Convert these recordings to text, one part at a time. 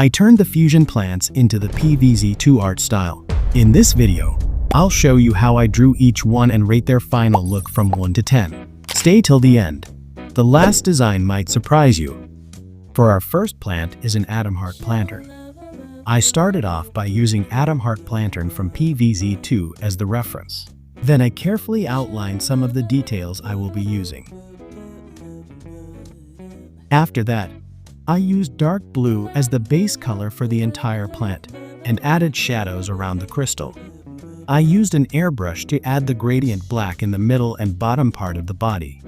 I turned the Fusion plants into the PVZ2 art style. In this video, I'll show you how I drew each one and rate their final look from 1 to 10. Stay till the end. The last design might surprise you. For our first plant is an atom heart planter. I started off by using atom heart planter from PVZ2 as the reference. Then I carefully outlined some of the details I will be using. After that, I used dark blue as the base color for the entire plant and added shadows around the crystal. I used an airbrush to add the gradient black in the middle and bottom part of the body.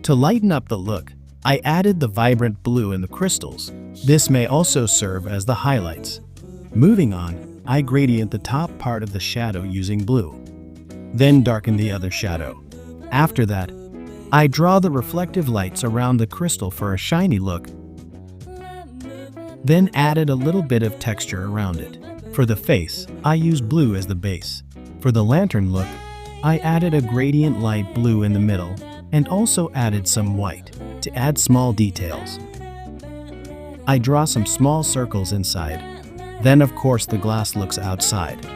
To lighten up the look, I added the vibrant blue in the crystals. This may also serve as the highlights. Moving on, I gradient the top part of the shadow using blue. Then darken the other shadow. After that, I draw the reflective lights around the crystal for a shiny look. Then added a little bit of texture around it. For the face, I used blue as the base. For the lantern look, I added a gradient light blue in the middle and also added some white to add small details. I draw some small circles inside. Then of course the glass looks outside.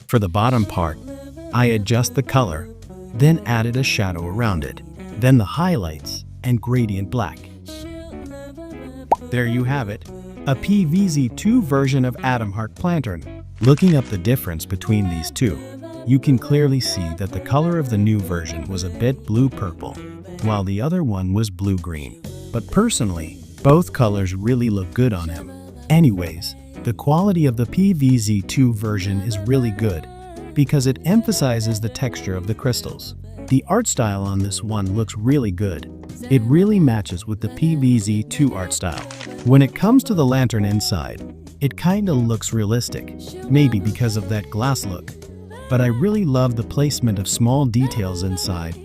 For the bottom part, I adjust the color, then added a shadow around it, then the highlights and gradient black. There you have it, a PVZ2 version of atom heart planter. Looking up the difference between these two, you can clearly see that the color of the new version was a bit blue-purple, while the other one was blue-green. But personally, both colors really look good on him. Anyways, the quality of the PVZ2 version is really good because it emphasizes the texture of the crystals. The art style on this one looks really good. It really matches with the PVZ2 art style. When it comes to the lantern inside, it kinda looks realistic, maybe because of that glass look. But I really love the placement of small details inside.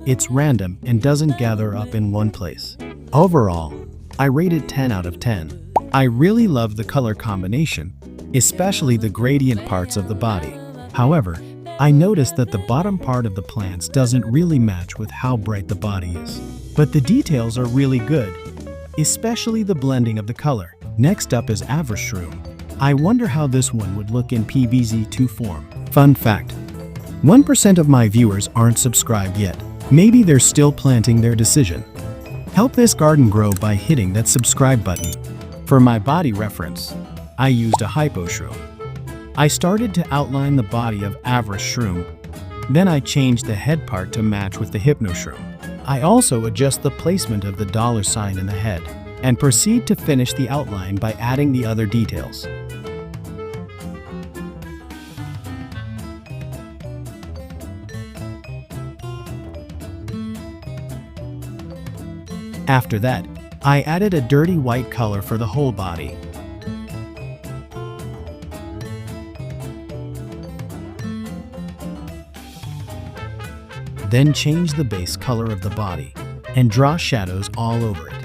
It's random and doesn't gather up in one place. Overall, I rate it 10 out of 10. I really love the color combination, especially the gradient parts of the body. However, I noticed that the bottom part of the plants doesn't really match with how bright the body is. But the details are really good, especially the blending of the color. Next up is shroom. I wonder how this one would look in PVZ2 form. Fun fact, 1% of my viewers aren't subscribed yet. Maybe they're still planting their decision. Help this garden grow by hitting that subscribe button. For my body reference, I used a hypo shroom. I started to outline the body of shroom. Then I changed the head part to match with the hypno shroom. I also adjust the placement of the $sign in the head and proceed to finish the outline by adding the other details. After that, I added a dirty white color for the whole body. Then change the base color of the body and draw shadows all over it.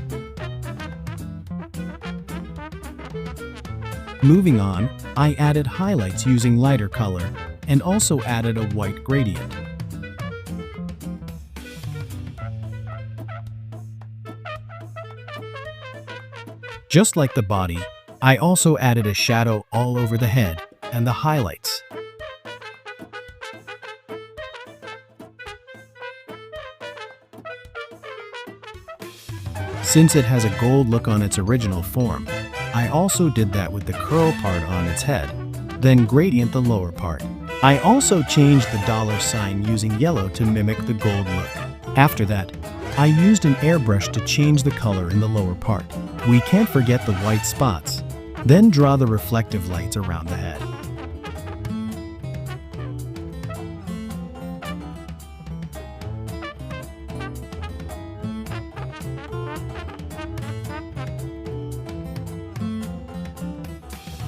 Moving on, I added highlights using lighter color and also added a white gradient. Just like the body, I also added a shadow all over the head and the highlights. Since it has a gold look on its original form, I also did that with the curl part on its head, then gradient the lower part. I also changed the $sign using yellow to mimic the gold look. After that, I used an airbrush to change the color in the lower part. We can't forget the white spots. Then draw the reflective lights around the head.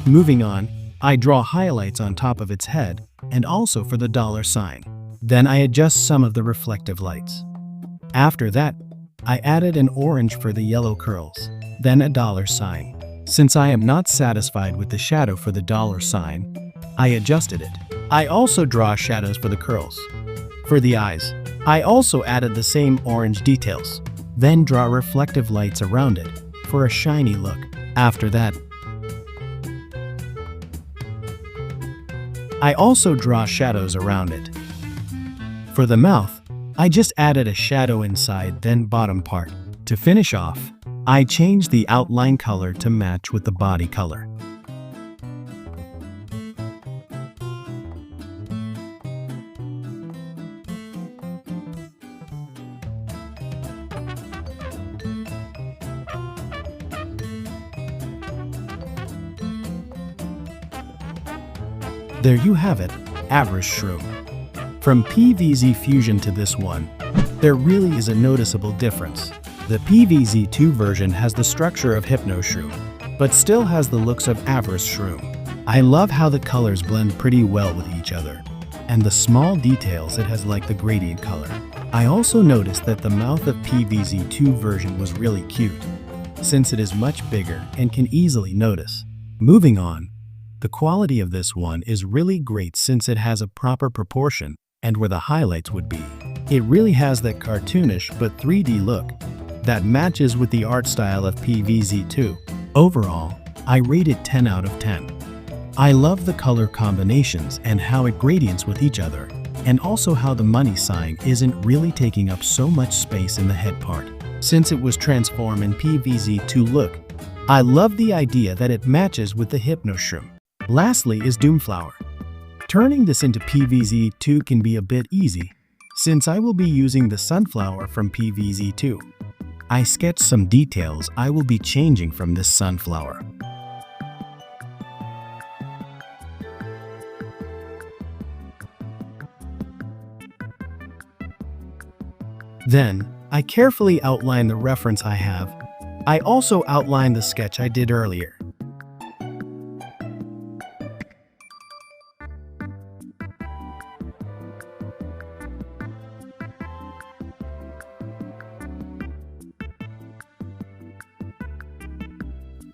Moving on, I draw highlights on top of its head and also for the $sign. Then I adjust some of the reflective lights. After that, I added an orange for the yellow curls, then a $sign. Since I am not satisfied with the shadow for the $sign, I adjusted it. I also draw shadows for the curls. For the eyes, I also added the same orange details, then draw reflective lights around it for a shiny look. After that, I also draw shadows around it. For the mouth, I just added a shadow inside, then bottom part. To finish off, I changed the outline color to match with the body color. There you have it, average shroom. From PVZFUSION to this one, there really is a noticeable difference. The PVZ2 version has the structure of Hypno Shroom, but still has the looks of average shroom. I love how the colors blend pretty well with each other, and the small details it has, like the gradient color. I also noticed that the mouth of PVZ2 version was really cute, since it is much bigger and can easily notice. Moving on, the quality of this one is really great since it has a proper proportion and where the highlights would be. It really has that cartoonish but 3D look that matches with the art style of PVZ2. Overall, I rate it 10 out of 10. I love the color combinations and how it gradients with each other, and also how the money sign isn't really taking up so much space in the head part, since it was transformed in PVZ2 look. I love the idea that it matches with the Hypno Shroom. Lastly is Doomflower. Turning this into PVZ2 can be a bit easy, since I will be using the sunflower from PVZ2. I sketched some details I will be changing from this sunflower. Then, I carefully outline the reference I have. I also outline the sketch I did earlier.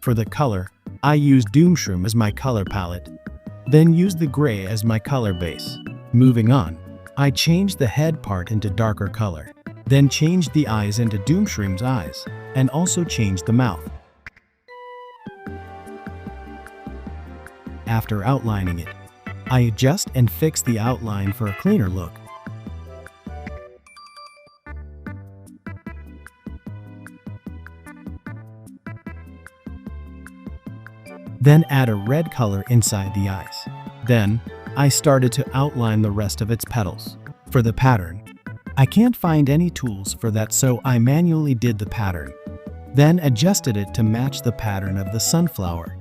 For the color, I used Doom Shroom as my color palette, then used the gray as my color base. Moving on, I changed the head part into darker color, then changed the eyes into Doom Shroom's eyes, and also changed the mouth. After outlining it, I adjust and fix the outline for a cleaner look. Then add a red color inside the eyes. Then, I started to outline the rest of its petals. For the pattern, I can't find any tools for that, so I manually did the pattern, then adjusted it to match the pattern of the sunflower.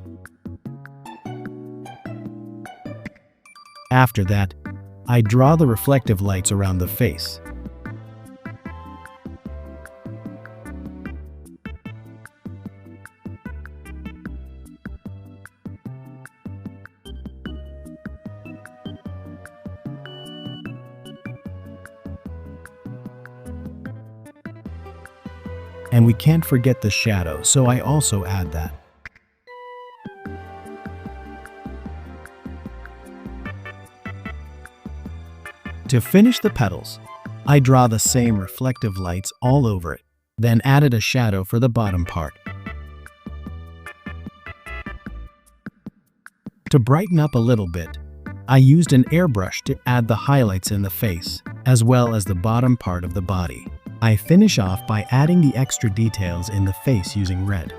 After that, I draw the reflective lights around the face. And we can't forget the shadow, so I also add that. To finish the petals, I draw the same reflective lights all over it, then added a shadow for the bottom part. To brighten up a little bit, I used an airbrush to add the highlights in the face, as well as the bottom part of the body. I finish off by adding the extra details in the face using red.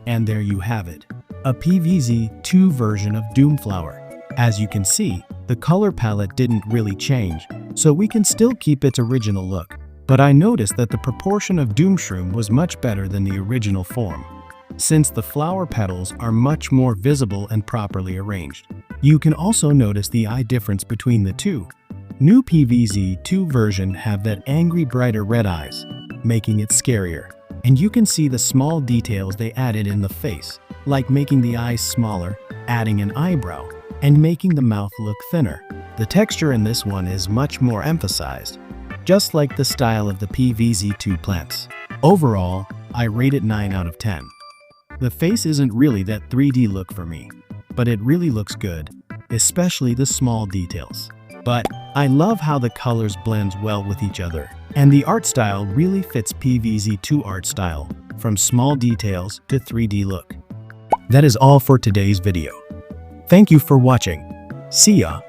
And there you have it, a PVZ2 version of Doomflower. As you can see, the color palette didn't really change, so we can still keep its original look. But I noticed that the proportion of Doom Shroom was much better than the original form, since the flower petals are much more visible and properly arranged. You can also notice the eye difference between the two. New PVZ2 version have that angry brighter red eyes, making it scarier. And you can see the small details they added in the face, like making the eyes smaller, adding an eyebrow, and making the mouth look thinner. The texture in this one is much more emphasized, just like the style of the PVZ2 plants. Overall, I rate it 9 out of 10. The face isn't really that 3D look for me, but it really looks good, especially the small details. But I love how the colors blend well with each other, and the art style really fits PVZ2 art style. from small details to 3D look. That is all for today's video. Thank you for watching. See ya!